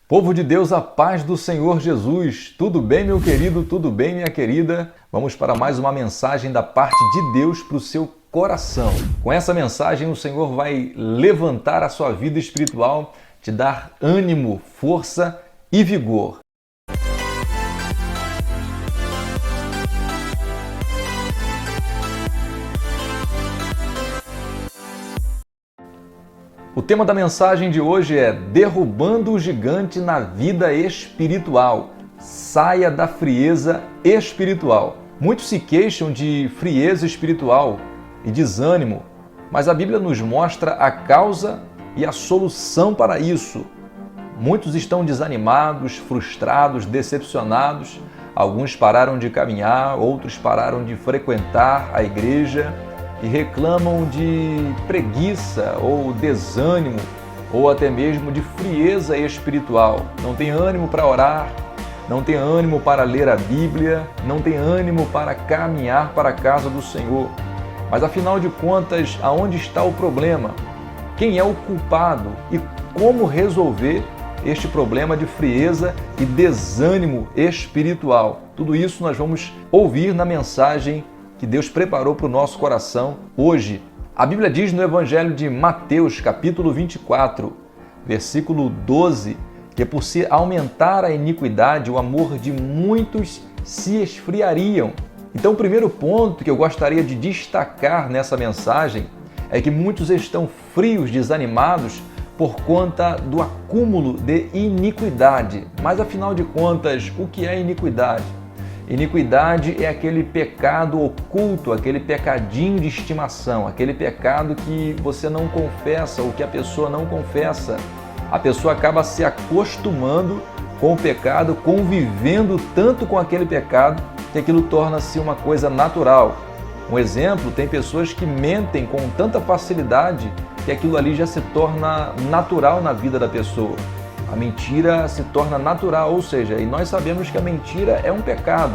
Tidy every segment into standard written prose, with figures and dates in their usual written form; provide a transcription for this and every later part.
Povo de Deus, a paz do Senhor Jesus. Tudo bem, meu querido? Tudo bem, minha querida? Vamos para mais uma mensagem da parte de Deus para o seu coração. Com essa mensagem, o Senhor vai levantar a sua vida espiritual, te dar ânimo, força e vigor. O tema da mensagem de hoje é derrubando o gigante na vida espiritual. Saia da frieza espiritual. Muitos se queixam de frieza espiritual e desânimo, mas a Bíblia nos mostra a causa e a solução para isso. Muitos estão desanimados, frustrados, decepcionados. Alguns pararam de caminhar, outros pararam de frequentar a igreja e reclamam de preguiça ou desânimo ou até mesmo de frieza espiritual. Não tem ânimo para orar, não tem ânimo para ler a Bíblia, não tem ânimo para caminhar para a casa do Senhor. Mas afinal de contas, aonde está o problema? Quem é o culpado e como resolver este problema de frieza e desânimo espiritual? Tudo isso nós vamos ouvir na mensagem que Deus preparou para o nosso coração hoje. A Bíblia diz no Evangelho de Mateus, capítulo 24, versículo 12, que por se aumentar a iniquidade, o amor de muitos se esfriariam. Então, o primeiro ponto que eu gostaria de destacar nessa mensagem é que muitos estão frios, desanimados por conta do acúmulo de iniquidade. Mas, afinal de contas, o que é iniquidade? Iniquidade é aquele pecado oculto, aquele pecadinho de estimação, aquele pecado que você não confessa ou que a pessoa não confessa. A pessoa acaba se acostumando com o pecado, convivendo tanto com aquele pecado que aquilo torna-se uma coisa natural. Um exemplo, tem pessoas que mentem com tanta facilidade que aquilo ali já se torna natural na vida da pessoa. A mentira se torna natural, ou seja, e nós sabemos que a mentira é um pecado.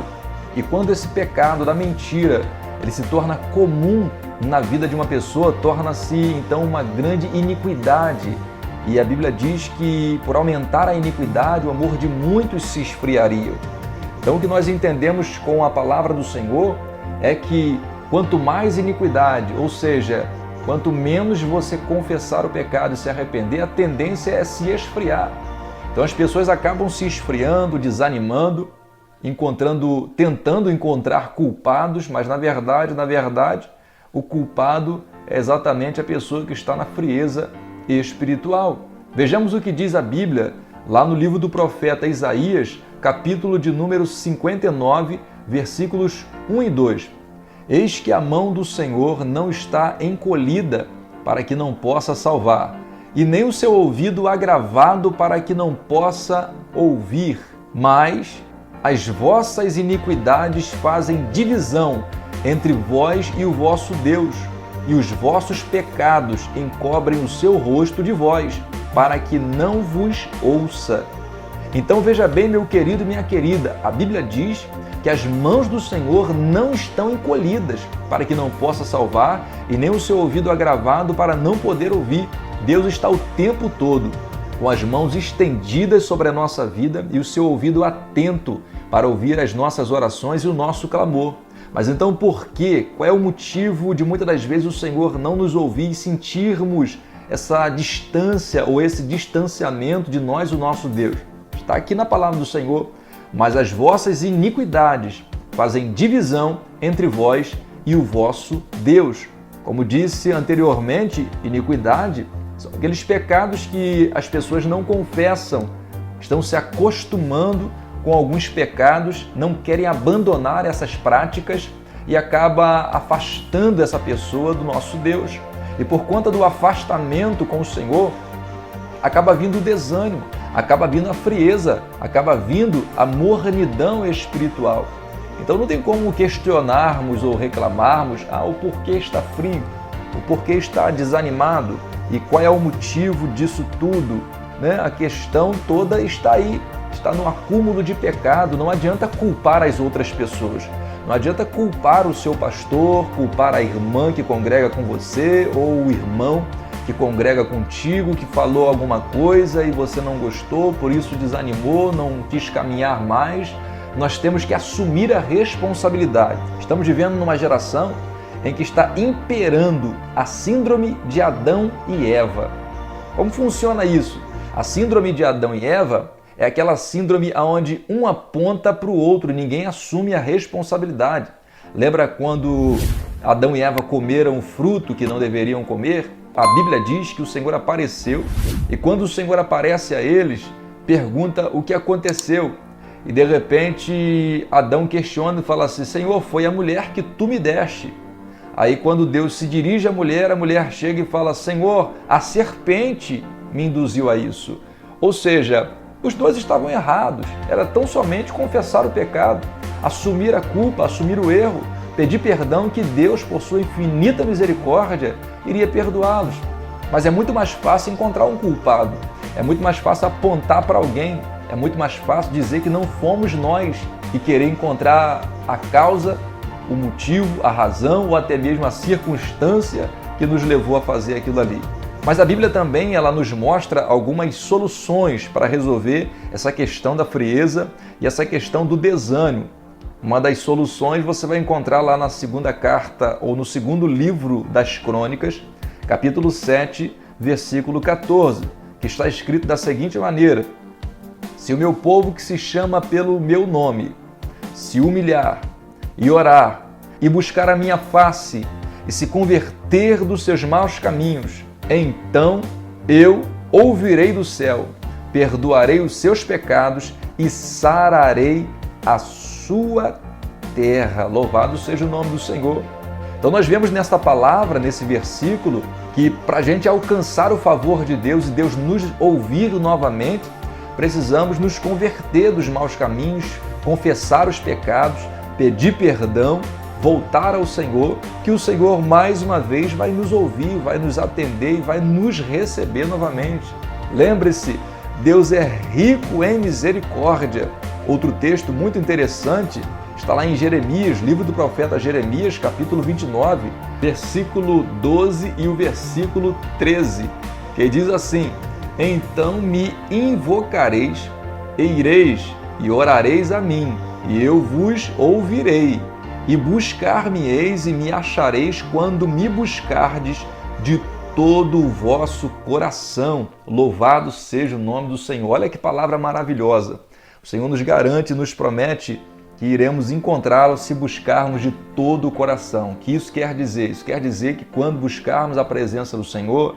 E quando esse pecado da mentira ele se torna comum na vida de uma pessoa, torna-se então uma grande iniquidade. E a Bíblia diz que por aumentar a iniquidade, o amor de muitos se esfriaria. Então o que nós entendemos com a palavra do Senhor é que quanto mais iniquidade, ou seja, quanto menos você confessar o pecado e se arrepender, a tendência é se esfriar. Então as pessoas acabam se esfriando, desanimando, tentando encontrar culpados, mas na verdade, o culpado é exatamente a pessoa que está na frieza espiritual. Vejamos o que diz a Bíblia lá no livro do profeta Isaías, capítulo de número 59, versículos 1 e 2. Eis que a mão do Senhor não está encolhida para que não possa salvar, e nem o seu ouvido agravado para que não possa ouvir. Mas as vossas iniquidades fazem divisão entre vós e o vosso Deus, e os vossos pecados encobrem o seu rosto de vós, para que não vos ouça. Então veja bem, meu querido e minha querida, a Bíblia diz que as mãos do Senhor não estão encolhidas para que não possa salvar e nem o seu ouvido agravado para não poder ouvir. Deus está o tempo todo com as mãos estendidas sobre a nossa vida e o seu ouvido atento para ouvir as nossas orações e o nosso clamor. Mas então por quê? Qual é o motivo de muitas das vezes o Senhor não nos ouvir e sentirmos essa distância ou esse distanciamento de nós e o nosso Deus? Está aqui na palavra do Senhor. Mas as vossas iniquidades fazem divisão entre vós e o vosso Deus. Como disse anteriormente, iniquidade são aqueles pecados que as pessoas não confessam, estão se acostumando com alguns pecados, não querem abandonar essas práticas e acaba afastando essa pessoa do nosso Deus. E por conta do afastamento com o Senhor, acaba vindo o desânimo, acaba vindo a frieza, acaba vindo a mornidão espiritual. Então não tem como questionarmos ou reclamarmos o porquê está frio, o porquê está desanimado e qual é o motivo disso tudo, né? A questão toda está aí, está no acúmulo de pecado. Não adianta culpar as outras pessoas, não adianta culpar o seu pastor, culpar a irmã que congrega com você ou o irmão. que congrega contigo, que falou alguma coisa e você não gostou, por isso desanimou, não quis caminhar mais. Nós temos que assumir a responsabilidade. Estamos vivendo numa geração em que está imperando a síndrome de Adão e Eva. Como funciona isso? A síndrome de Adão e Eva é aquela síndrome onde um aponta para o outro e ninguém assume a responsabilidade. Lembra quando Adão e Eva comeram o fruto que não deveriam comer? A Bíblia diz que o Senhor apareceu e quando o Senhor aparece a eles, pergunta o que aconteceu. E de repente Adão questiona e fala assim: Senhor, foi a mulher que tu me deste. Aí quando Deus se dirige à mulher chega e fala: Senhor, a serpente me induziu a isso. Ou seja, os dois estavam errados. Era tão somente confessar o pecado, assumir a culpa, assumir o erro, pedir perdão que Deus, por sua infinita misericórdia, iria perdoá-los. Mas é muito mais fácil encontrar um culpado. É muito mais fácil apontar para alguém. É muito mais fácil dizer que não fomos nós e querer encontrar a causa, o motivo, a razão ou até mesmo a circunstância que nos levou a fazer aquilo ali. Mas a Bíblia também ela nos mostra algumas soluções para resolver essa questão da frieza e essa questão do desânimo. Uma das soluções você vai encontrar lá na segunda carta ou no segundo livro das Crônicas, capítulo 7, versículo 14, que está escrito da seguinte maneira: se o meu povo que se chama pelo meu nome se humilhar e orar e buscar a minha face e se converter dos seus maus caminhos, então eu ouvirei do céu, perdoarei os seus pecados e sararei a sua terra. Louvado seja o nome do Senhor. Então nós vemos nesta palavra, nesse versículo, que para a gente alcançar o favor de Deus e Deus nos ouvir novamente, precisamos nos converter dos maus caminhos, confessar os pecados, pedir perdão, voltar ao Senhor, que o Senhor mais uma vez vai nos ouvir, vai nos atender e vai nos receber novamente. Lembre-se, Deus é rico em misericórdia. Outro texto muito interessante está lá em Jeremias, livro do profeta Jeremias, capítulo 29, versículo 12 e o versículo 13, que diz assim: então me invocareis, e ireis e orareis a mim, e eu vos ouvirei. E buscar-me-eis e me achareis quando me buscardes de todo o vosso coração. Louvado seja o nome do Senhor. Olha que palavra maravilhosa. O Senhor nos garante, nos promete que iremos encontrá-lo se buscarmos de todo o coração. O que isso quer dizer? Isso quer dizer que quando buscarmos a presença do Senhor,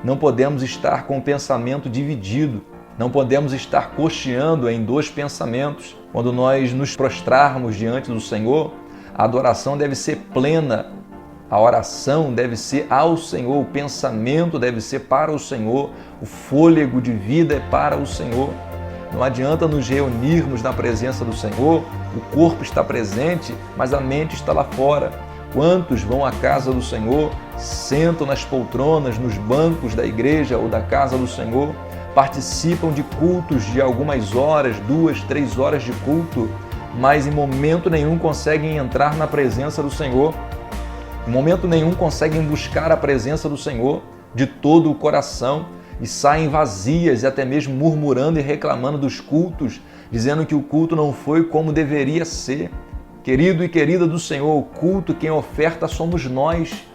não podemos estar com o pensamento dividido. Não podemos estar cocheando em dois pensamentos. Quando nós nos prostrarmos diante do Senhor, a adoração deve ser plena, a oração deve ser ao Senhor, o pensamento deve ser para o Senhor, o fôlego de vida é para o Senhor. Não adianta nos reunirmos na presença do Senhor, o corpo está presente, mas a mente está lá fora. Quantos vão à casa do Senhor, sentam nas poltronas, nos bancos da igreja ou da casa do Senhor, participam de cultos de algumas horas, 2, 3 horas de culto, mas em momento nenhum conseguem entrar na presença do Senhor, em momento nenhum conseguem buscar a presença do Senhor de todo o coração e saem vazias e até mesmo murmurando e reclamando dos cultos, dizendo que o culto não foi como deveria ser. Querido e querida do Senhor, o culto quem oferta somos nós.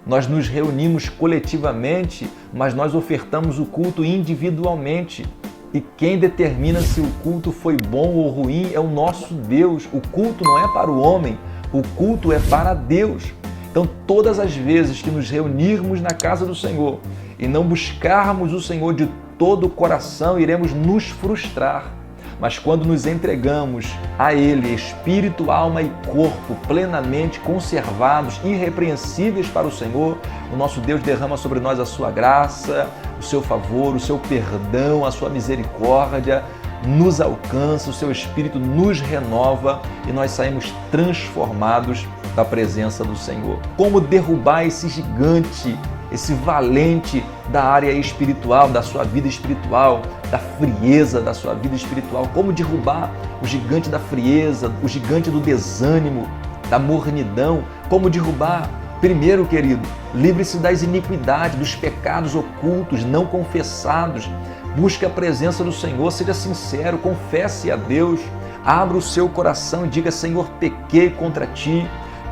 Nós nos reunimos coletivamente, mas nós ofertamos o culto individualmente. E quem determina se o culto foi bom ou ruim é o nosso Deus. O culto não é para o homem, o culto é para Deus. Então, todas as vezes que nos reunirmos na casa do Senhor e não buscarmos o Senhor de todo o coração, iremos nos frustrar. Mas quando nos entregamos a Ele, espírito, alma e corpo, plenamente conservados, irrepreensíveis para o Senhor, o nosso Deus derrama sobre nós a sua graça, o seu favor, o seu perdão, a sua misericórdia, nos alcança, o seu Espírito nos renova e nós saímos transformados da presença do Senhor. Como derrubar esse gigante, esse valente da área espiritual, da sua vida espiritual, da frieza da sua vida espiritual? Como derrubar o gigante da frieza, o gigante do desânimo, da mornidão? Como derrubar Primeiro, querido, livre-se das iniquidades, dos pecados ocultos, não confessados. Busque a presença do Senhor, seja sincero, confesse a Deus. Abra o seu coração e diga: Senhor, pequei contra ti,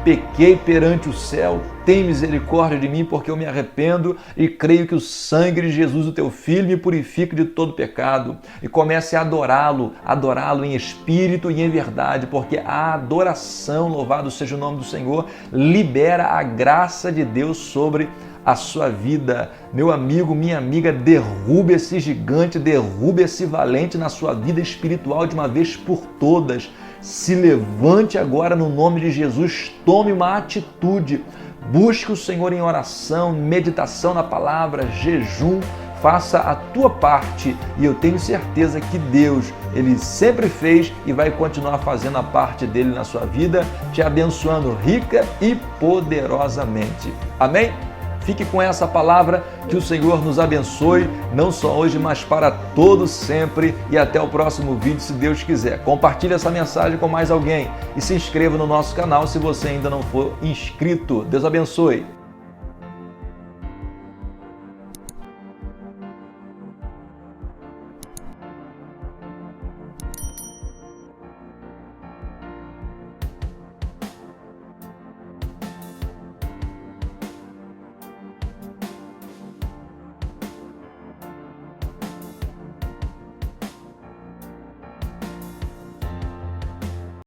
pequei perante o céu, tem misericórdia de mim, porque eu me arrependo e creio que o sangue de Jesus, o teu Filho, me purifica de todo pecado. E comece a adorá-lo em espírito e em verdade, porque a adoração, louvado seja o nome do Senhor, libera a graça de Deus sobre a sua vida. Meu amigo, minha amiga, derrube esse gigante, derrube esse valente na sua vida espiritual de uma vez por todas. Se levante agora no nome de Jesus, tome uma atitude, busque o Senhor em oração, meditação na palavra, jejum, faça a tua parte e eu tenho certeza que Deus, Ele sempre fez e vai continuar fazendo a parte dele na sua vida, te abençoando rica e poderosamente. Amém? Fique com essa palavra, que o Senhor nos abençoe, não só hoje, mas para todo sempre. E até o próximo vídeo, se Deus quiser. Compartilhe essa mensagem com mais alguém e se inscreva no nosso canal se você ainda não for inscrito. Deus abençoe.